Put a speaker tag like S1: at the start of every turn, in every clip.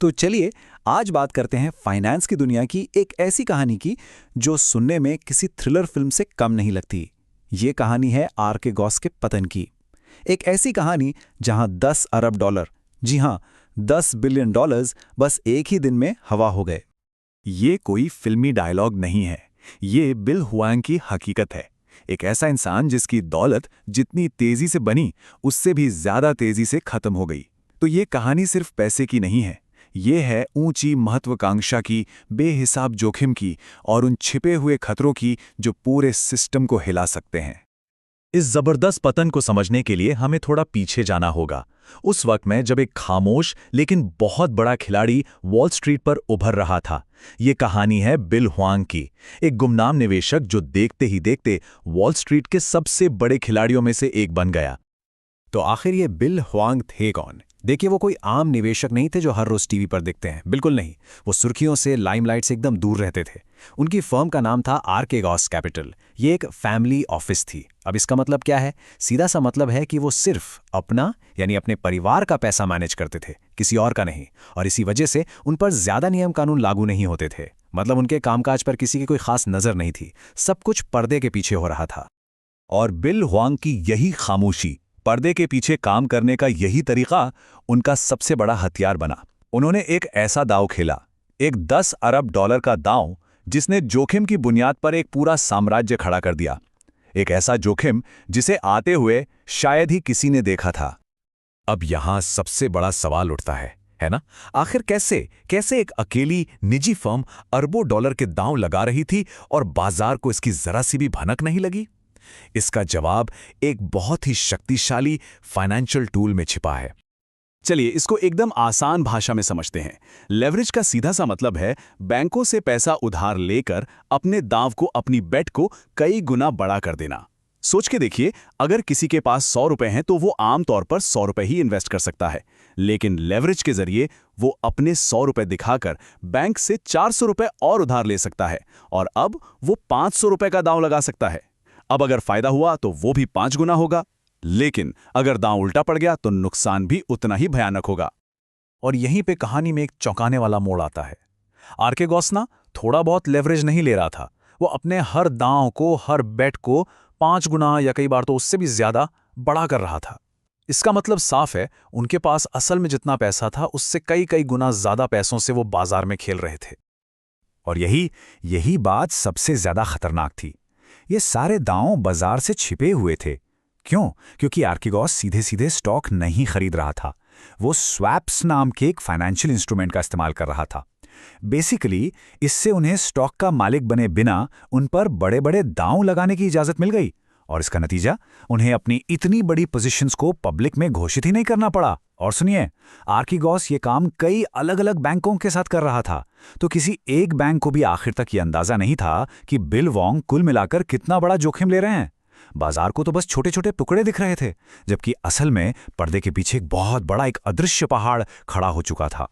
S1: तो चलिए आज बात करते हैं फाइनेंस की दुनिया की एक ऐसी कहानी की जो सुनने में किसी थ्रिलर फिल्म से कम नहीं लगती। ये कहानी है आर के गॉस के पतन की। एक ऐसी कहानी जहां 10 अरब डॉलर, जी हां, 10 बिलियन डॉलर्स बस एक ही दिन में हवा हो गए।
S2: ये कोई फिल्मी डायलॉग नहीं है। ये बिल हुआंग की हकीकत है। एक ऐसा इंसान जिसकी दौलत जितनी तेजी से बनी उससे भी ज्यादा तेजी से खत्म हो गई। तो ये कहानी सिर्फ पैसे की नहीं है। ये है ऊंची महत्वाकांक्षा की, बेहिसाब जोखिम की और उन छिपे हुए खतरों की जो पूरे सिस्टम को हिला सकते हैं। इस जबरदस्त पतन को समझने के लिए हमें थोड़ा पीछे जाना होगा। उस वक्त में जब एक खामोश लेकिन बहुत बड़ा खिलाड़ी वॉल स्ट्रीट पर उभर रहा था। ये कहानी है बिल हुआंग की, एक गुमनाम निवेशक जो देखते ही देखते वॉल स्ट्रीट के सबसे बड़े खिलाड़ियों में से एक बन गया।
S1: तो आखिर ये बिल हुआंग थे कौन? देखिए, वो कोई आम निवेशक नहीं थे जो हर रोज टीवी पर दिखते हैं, बिल्कुल नहीं। वो सुर्खियों से, लाइमलाइट से एकदम दूर रहते थे। उनकी फर्म का नाम था आर के गॉस कैपिटल। ये एक फैमिली ऑफिस थी। अब इसका मतलब क्या है? सीधा सा मतलब है कि वो सिर्फ अपना यानी अपने परिवार का पैसा मैनेज करते थे, किसी और का नहीं। और इसी वजह से उन पर ज्यादा नियम कानून लागू नहीं होते थे। मतलब उनके कामकाज पर किसी की कोई खास नजर नहीं थी। सब कुछ पर्दे के पीछे हो रहा था।
S2: और बिल हुआंग की यही खामोशी, पर्दे के पीछे काम करने का यही तरीका उनका सबसे बड़ा हथियार बना। उन्होंने एक ऐसा दांव खेला, एक 10 अरब डॉलर का दांव, जिसने जोखिम की बुनियाद पर एक पूरा साम्राज्य खड़ा कर दिया। एक ऐसा जोखिम जिसे आते हुए शायद ही किसी ने देखा था। अब यहां सबसे बड़ा सवाल उठता है ना? आखिर कैसे कैसे एक अकेली निजी फर्म अरबों डॉलर के दांव लगा रही थी और बाजार को इसकी जरा सी भी भनक नहीं लगी? इसका जवाब एक बहुत ही शक्तिशाली फाइनेंशियल टूल में छिपा है। चलिए इसको एकदम आसान भाषा में समझते हैं। लेवरेज का सीधा सा मतलब है बैंकों से पैसा उधार लेकर अपने दांव को, अपनी बेट को कई गुना बड़ा कर देना। सोच के देखिए, अगर किसी के पास 100 रुपए हैं तो वो आमतौर पर 100 रुपए ही इन्वेस्ट कर सकता है। लेकिन लेवरेज के जरिए वो अपने 100 रुपए दिखाकर बैंक से 400 रुपए और उधार ले सकता है और अब वो 500 रुपए का दांव लगा सकता है। अब अगर फायदा हुआ तो वो भी 5 गुना होगा, लेकिन अगर दांव उल्टा पड़ गया तो नुकसान भी उतना ही भयानक होगा। और यहीं पे कहानी में एक चौंकाने वाला मोड़ आता है। आर के गॉस ना थोड़ा बहुत लेवरेज नहीं ले रहा था। वो अपने हर दांव को, हर बेट को 5 गुना या कई बार तो उससे भी ज्यादा बड़ा कर रहा था। इसका मतलब साफ है, उनके पास असल में जितना पैसा था उससे कई कई गुना ज्यादा पैसों से वो बाजार में खेल रहे थे। और यही यही बात सबसे ज्यादा खतरनाक थी। ये सारे दांव बाजार से छिपे हुए थे। क्यों? क्योंकि आर के गॉस सीधे सीधे स्टॉक नहीं खरीद रहा था। वो स्वैप्स नाम के एक फाइनेंशियल इंस्ट्रूमेंट का इस्तेमाल कर रहा था। बेसिकली इससे उन्हें स्टॉक का मालिक बने बिना उन पर बड़े बड़े दांव लगाने की इजाजत मिल गई। और इसका नतीजा, उन्हें अपनी इतनी बड़ी पोजीशंस को पब्लिक में घोषित ही नहीं करना पड़ा। और सुनिए, आर के गॉस ये काम कई अलग अलग बैंकों के साथ कर रहा था। तो किसी एक बैंक को भी आखिर तक ये अंदाजा नहीं था कि बिल वॉन्ग कुल मिलाकर कितना बड़ा जोखिम ले रहे हैं। बाजार को तो बस छोटे छोटे टुकड़े दिख रहे थे, जबकि असल में पर्दे के पीछे एक बहुत बड़ा, एक अदृश्य पहाड़ खड़ा हो चुका था।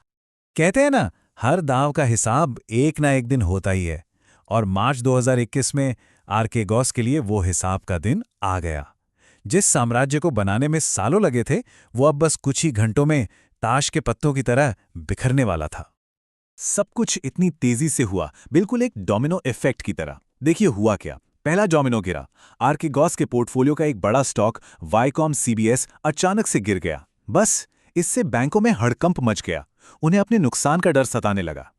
S3: कहते हैं ना, हर दांव का हिसाब एक ना एक दिन होता ही है। और मार्च 2021 में आर के गॉस के लिए वो हिसाब का दिन आ गया। जिस साम्राज्य को बनाने में सालों लगे थे, वो अब बस कुछ ही घंटों में ताश के पत्तों की तरह बिखरने वाला था।
S2: सब कुछ इतनी तेजी से हुआ, बिल्कुल एक डोमिनो इफेक्ट की तरह। देखिए हुआ क्या। पहला डोमिनो गिरा। आर के गॉस के पोर्टफोलियो का एक बड़ा स्टॉक वाईकॉम सीबीएस अचानक से गिर गया। बस इससे बैंकों में हड़कंप मच गया। उन्हें अपने नुकसान का डर सताने लगा।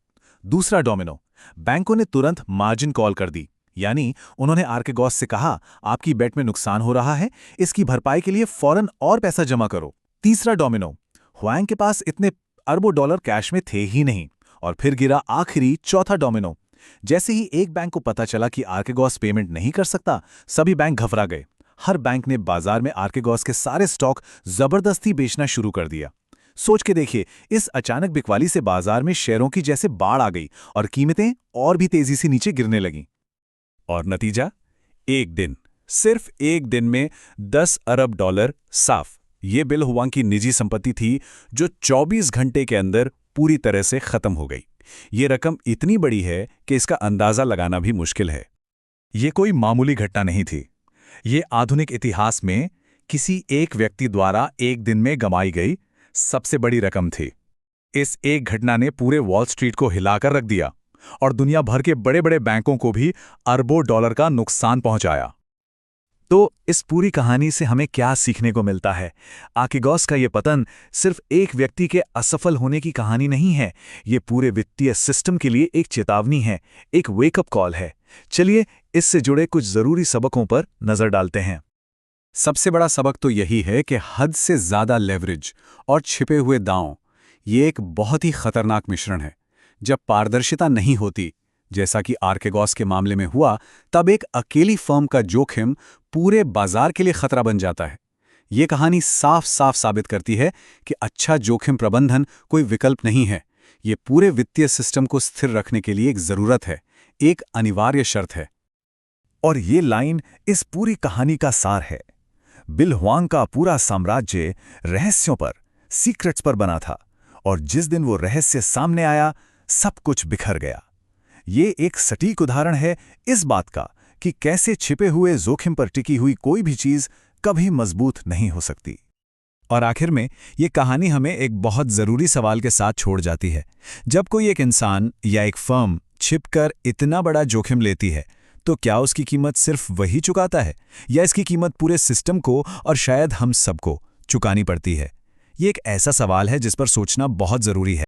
S2: दूसरा डोमिनो, बैंकों ने तुरंत मार्जिन कॉल कर दी। यानी उन्होंने आर के गॉस से कहा, आपकी बेट में नुकसान हो रहा है, इसकी भरपाई के लिए फौरन और पैसा जमा करो। तीसरा डोमिनो, हुआंग के पास इतने अरबों डॉलर कैश में थे ही नहीं। और फिर गिरा आखिरी, चौथा डोमिनो। जैसे ही एक बैंक को पता चला कि आर के गॉस पेमेंट नहीं कर सकता, सभी बैंक घबरा गए। हर बैंक ने बाजार में आर के गॉस के सारे स्टॉक जबरदस्ती बेचना शुरू कर दिया। सोच के देखिए, इस अचानक बिकवाली से बाजार में शेयरों की जैसे बाढ़ आ गई और कीमतें और भी तेजी से नीचे गिरने लगीं। और नतीजा, एक दिन, सिर्फ एक दिन में 10 अरब डॉलर साफ। ये बिल हुआंग की निजी संपत्ति थी जो 24 घंटे के अंदर पूरी तरह से खत्म हो गई। ये रकम इतनी बड़ी है कि इसका अंदाजा लगाना भी मुश्किल है। ये कोई मामूली घटना नहीं थी। ये आधुनिक इतिहास में किसी एक व्यक्ति द्वारा एक दिन में गंवाई गई सबसे बड़ी रकम थी। इस एक घटना ने पूरे वॉल स्ट्रीट को हिलाकर रख दिया और दुनिया भर के बड़े बड़े बैंकों को भी अरबों डॉलर का नुकसान पहुंचाया। तो इस पूरी कहानी से हमें क्या सीखने को मिलता है? आर्केगॉस का ये पतन सिर्फ एक व्यक्ति के असफल होने की कहानी नहीं है, ये पूरे वित्तीय सिस्टम के लिए एक चेतावनी है, एक वेकअप कॉल है। चलिए इससे जुड़े कुछ जरूरी सबकों पर नजर डालते हैं।
S1: सबसे बड़ा सबक तो यही है कि हद से ज्यादा लेवरेज और छिपे हुए दांव ये एक बहुत ही खतरनाक मिश्रण है। जब पारदर्शिता नहीं होती, जैसा कि आर्केगॉस के मामले में हुआ, तब एक अकेली फर्म का जोखिम पूरे बाजार के लिए खतरा बन जाता है। ये कहानी साफ साफ साबित करती है कि अच्छा जोखिम प्रबंधन कोई विकल्प नहीं है, ये पूरे वित्तीय सिस्टम को स्थिर रखने के लिए एक जरूरत है, एक अनिवार्य शर्त है।
S2: और ये लाइन इस पूरी कहानी का सार है। बिल ह्वांग का पूरा साम्राज्य रहस्यों पर, सीक्रेट्स पर बना था, और जिस दिन वो रहस्य सामने आया, सब कुछ बिखर गया। ये एक सटीक उदाहरण है इस बात का कि कैसे छिपे हुए जोखिम पर टिकी हुई कोई भी चीज कभी मजबूत नहीं हो सकती।
S3: और आखिर में ये कहानी हमें एक बहुत ज़रूरी सवाल के साथ छोड़ जाती है। जब कोई एक इंसान या एक फर्म छिपकर इतना बड़ा जोखिम लेती है, तो क्या उसकी कीमत सिर्फ वही चुकाता है, या इसकी कीमत पूरे सिस्टम को और शायद हम सबको चुकानी पड़ती है? ये एक ऐसा सवाल है जिस पर सोचना बहुत ज़रूरी है।